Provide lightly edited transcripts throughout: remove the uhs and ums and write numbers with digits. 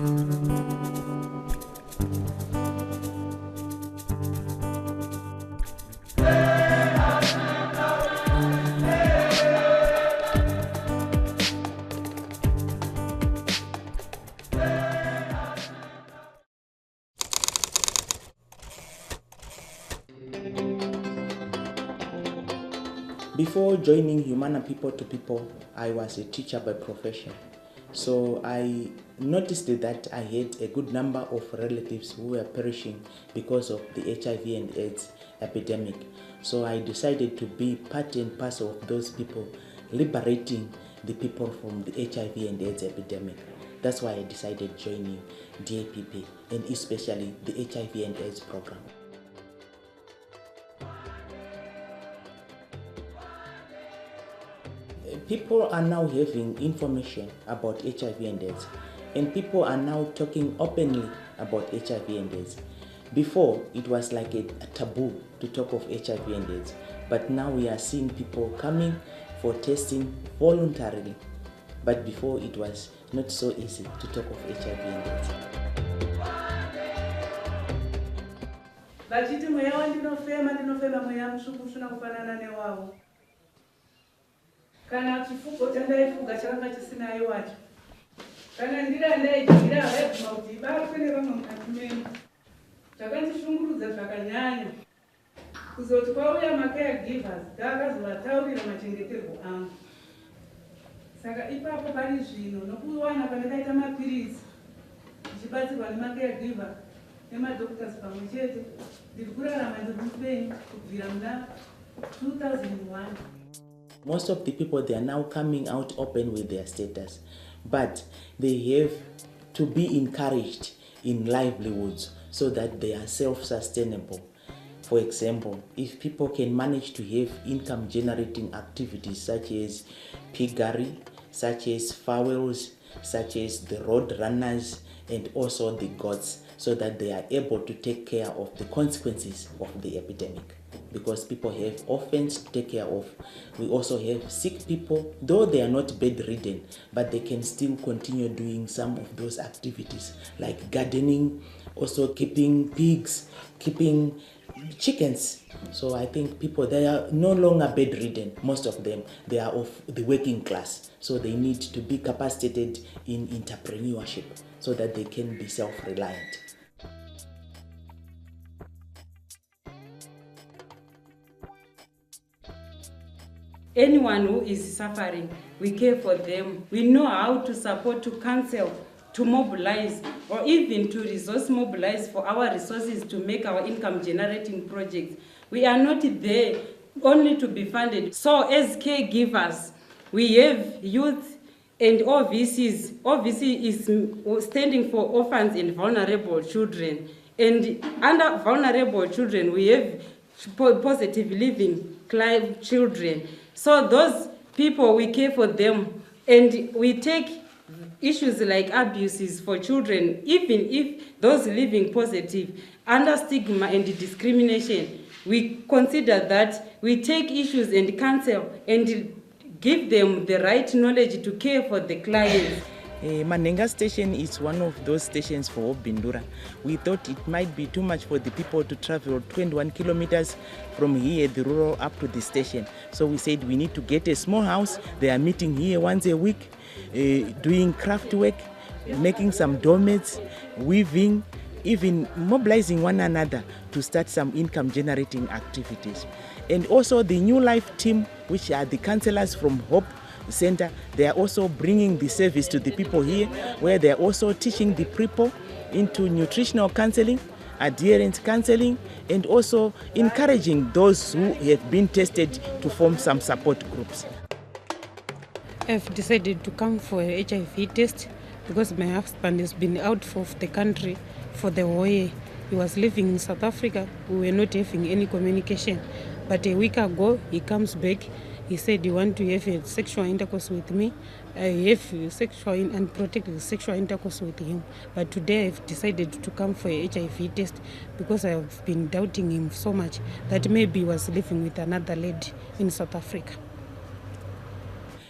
Before joining Humana People to People, I was a teacher by profession. So I noticed that I had a good number of relatives who were perishing because of the HIV and AIDS epidemic. So I decided to be part and parcel of those people, liberating the people from the HIV and AIDS epidemic. That's why I decided joining DAPP, and especially the HIV and AIDS program. People are now having information about HIV and AIDS, and people are now talking openly about HIV and AIDS. Before, it was like a taboo to talk of HIV and AIDS, but now we are seeing people coming for testing voluntarily. But before, it was not so easy to talk of HIV and AIDS. Vachiti mweya wandinofema mweya msvuku usina kufanana newawo. Kana chifuko chandaifuga chakanga chisinayo wacho. Kana ndira ndaigira haiguma kuti ibarwe nevamwe mukati menu. Zvakandishungurudza zvakanyanya. Kuzoti kwauya macaregivers akazovataurira machengeterwo angu. Saka ipapo pari zvino nokuwana pandakaita mapirizi ndichibatsirwa nemacaregiver nemadoctors pamwe chete, ndiri kurarama ndiri mupenyu kubvira muna 2001. Most of the people, they are now coming out open with their status, but they have to be encouraged in livelihoods so that they are self-sustainable. For example, if people can manage to have income-generating activities such as piggery, such as fowls, such as the road runners, and also the goats, so that they are able to take care of the consequences of the epidemic. Because people have orphans to take care of. We also have sick people, though they are not bedridden, but they can still continue doing some of those activities like gardening, also keeping pigs, keeping chickens. So I think people, they are no longer bedridden. Most of them, they are of the working class. So they need to be capacitated in entrepreneurship so that they can be self-reliant. Anyone who is suffering, we care for them. We know how to support, to counsel, to mobilize, or even to resource mobilize for our resources to make our income generating projects. We are not there only to be funded. So as caregivers, we have youth and OVCs. OVC is standing for orphans and vulnerable children. And under vulnerable children, we have positive living children. So those people, we care for them, and we take issues like abuses for children, even if those living positive, under stigma and discrimination. We consider that we take issues and counsel and give them the right knowledge to care for the clients. Manenga station is one of those stations for Bindura. We thought it might be too much for the people to travel 21 kilometers from here, the rural, up to the station. So we said we need to get a small house. They are meeting here once a week, doing craft work, making some doormats, weaving, even mobilizing one another to start some income generating activities. And also the New Life team, which are the counselors from Hope Center, they are also bringing the service to the people here, where they are also teaching the people into nutritional counseling, adherence counseling, and also encouraging those who have been tested to form some support groups. I've decided to come for a HIV test because my husband has been out of the country for the whole year. He was living in South Africa. We were not having any communication. But a week ago, he comes back. He said he wants to have a sexual intercourse with me. I have sexual and protected sexual intercourse with him. But today I've decided to come for a HIV test because I've been doubting him so much that maybe he was living with another lady in South Africa.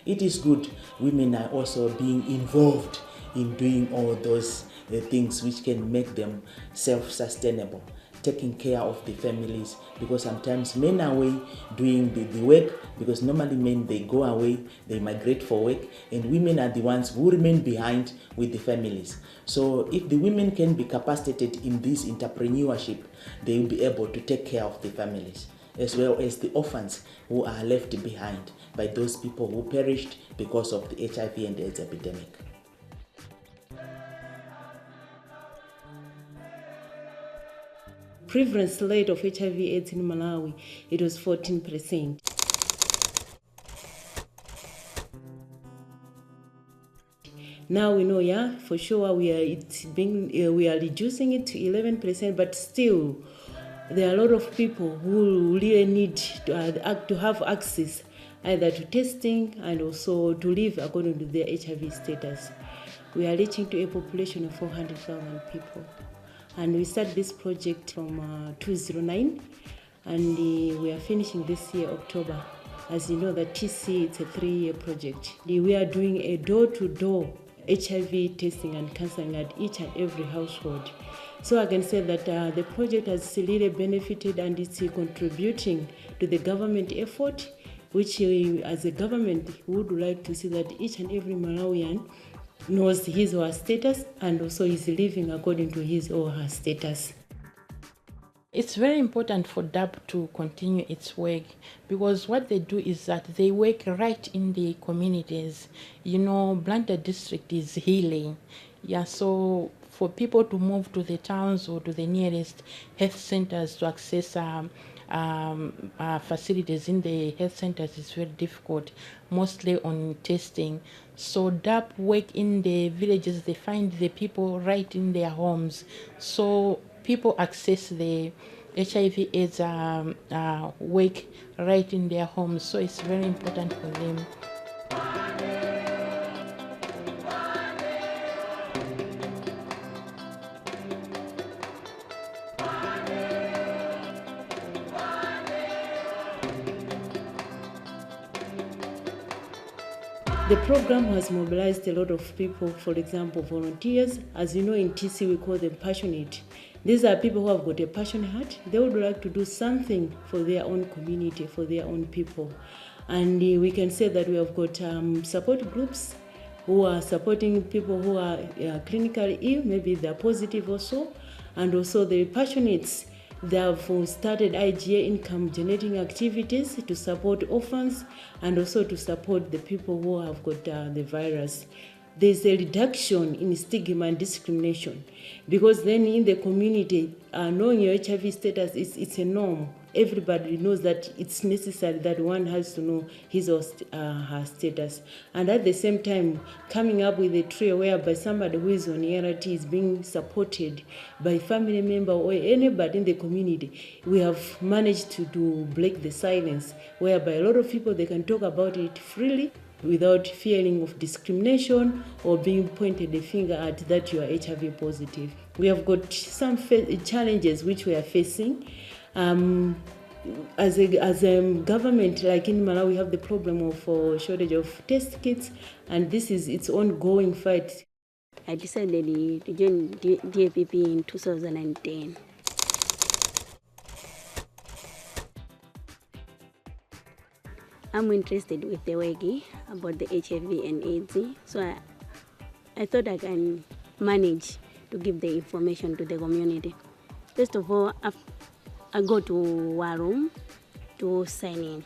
It is good women are also being involved in doing all those things which can make them self-sustainable, taking care of the families, because sometimes men are away doing the work, because normally men, they go away, they migrate for work, and women are the ones who remain behind with the families. So if the women can be capacitated in this entrepreneurship, they will be able to take care of the families, as well as the orphans who are left behind by those people who perished because of the HIV and AIDS epidemic. Prevalence rate of HIV/AIDS in Malawi, it was 14%. Now we know, for sure we are reducing it to 11%, but still there are a lot of people who really need to have access either to testing and also to live according to their HIV status. We are reaching to a population of 400,000 people. And we started this project from 2009, and we are finishing this year, October. As you know, the TC, it's a 3-year project. We are doing a door-to-door HIV testing and counseling at each and every household. So I can say that the project has really benefited, and it's contributing to the government effort, which as a government would like to see that each and every Malawian knows his or her status and also is living according to his or her status. It's very important for DAP to continue its work, because what they do is that they work right in the communities. Blantyre district is healing. So for people to move to the towns or to the nearest health centers to access facilities in the health centers is very difficult, mostly on testing. So DAP work in the villages, they find the people right in their homes. So people access the HIV/AIDS work right in their homes. So it's very important for them. The program has mobilized a lot of people, for example, volunteers. As you know, in TC we call them passionate. These are people who have got a passion heart. They would like to do something for their own community, for their own people. And we can say that we have got support groups who are supporting people who are clinically ill, maybe they're positive also. And also the passionates, they have started IGA income generating activities to support orphans and also to support the people who have got the virus. There's a reduction in stigma and discrimination, because then in the community, knowing your HIV status, it's a norm. Everybody knows that it's necessary that one has to know his or her status. And at the same time, coming up with a trio whereby somebody who is on ART is being supported by a family member or anybody in the community, we have managed to break the silence, whereby a lot of people, they can talk about it freely without fearing of discrimination or being pointed the finger at that you are HIV positive. We have got some challenges which we are facing. As a government, like in Malawi, we have the problem of shortage of test kits, and this is its ongoing fight. I decided to join DAPP in 2010. I'm interested with the work about the HIV and AIDS, so I thought I can manage to give the information to the community. First of all, I go to one room to sign in.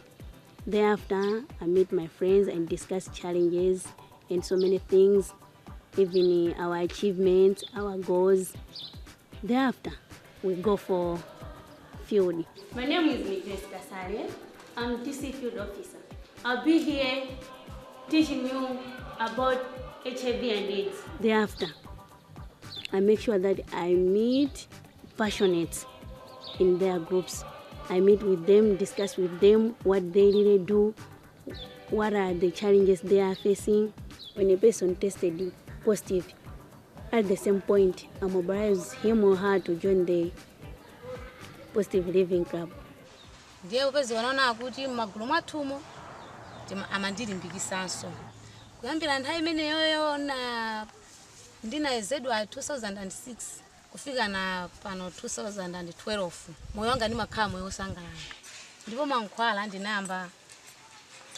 Thereafter, I meet my friends and discuss challenges and so many things, even our achievements, our goals. Thereafter, we go for field. My name is Nikles Kasale. I'm TC field officer. I'll be here teaching you about HIV and AIDS. Thereafter, I make sure that I meet passionates in their groups. I meet with them, discuss with them what they really do, what are the challenges they are facing. When a person tested positive, at the same point, I mobilize him or her to join the Positive Living Club. Ndiye upezi wanaona kuti magulu mathumo amandiri mbikisanso kuyambira nthawi imene yoyo na ndinayezedwa 2006 kufika na pano 2012 moyo wanga ndimakhala moyo wosangalala ndipo mankhwala ndinayamba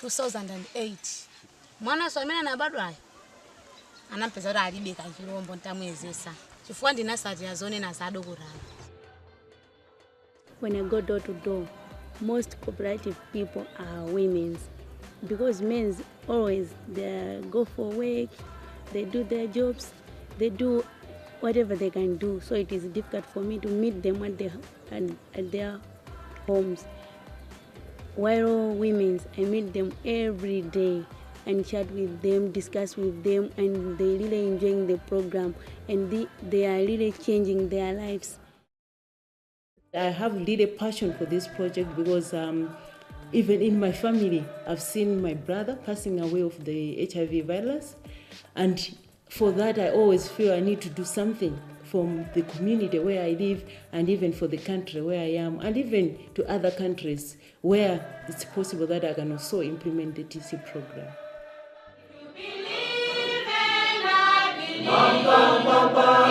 2008 mwana so amene anabadwayo anampeza kuti alibe kachilombo ntamuyezesa chifukwa ndinasatira zonena za adokotala. When I go door to door, most cooperative people are women because men always they go for work, they do their jobs, they do whatever they can do. So it is difficult for me to meet them at their homes. While women, I meet them every day and chat with them, discuss with them, and they really enjoying the program and they are really changing their lives. I have really passion for this project because even in my family, I've seen my brother passing away of the HIV virus. And for that, I always feel I need to do something from the community where I live and even for the country where I am and even to other countries where it's possible that I can also implement the TC program. Bum, bum, bum, bum.